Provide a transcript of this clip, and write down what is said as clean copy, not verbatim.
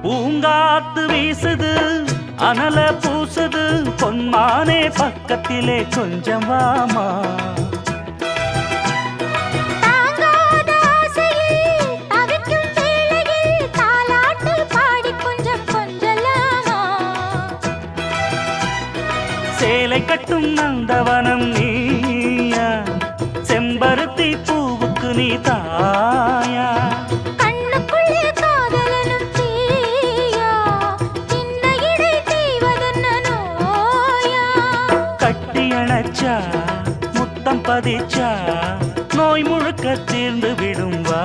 பூங்காத்து வீசுது அனல பூசுது பொன்மானே பக்கத்திலே கொஞ்சம் வாமா சேலை கட்டும் நந்தவனம் நீயா செம்பருத்தி பூவுக்கு நீ தாயா கண்ணுக்குள்ளே காதலனும் தீயா சின்ன இடை தீவதென்ன நோயா கட்டி அணைச்சா முத்தம் பதிச்சா நோய் முழுக்க தீர்ந்து விடும் வா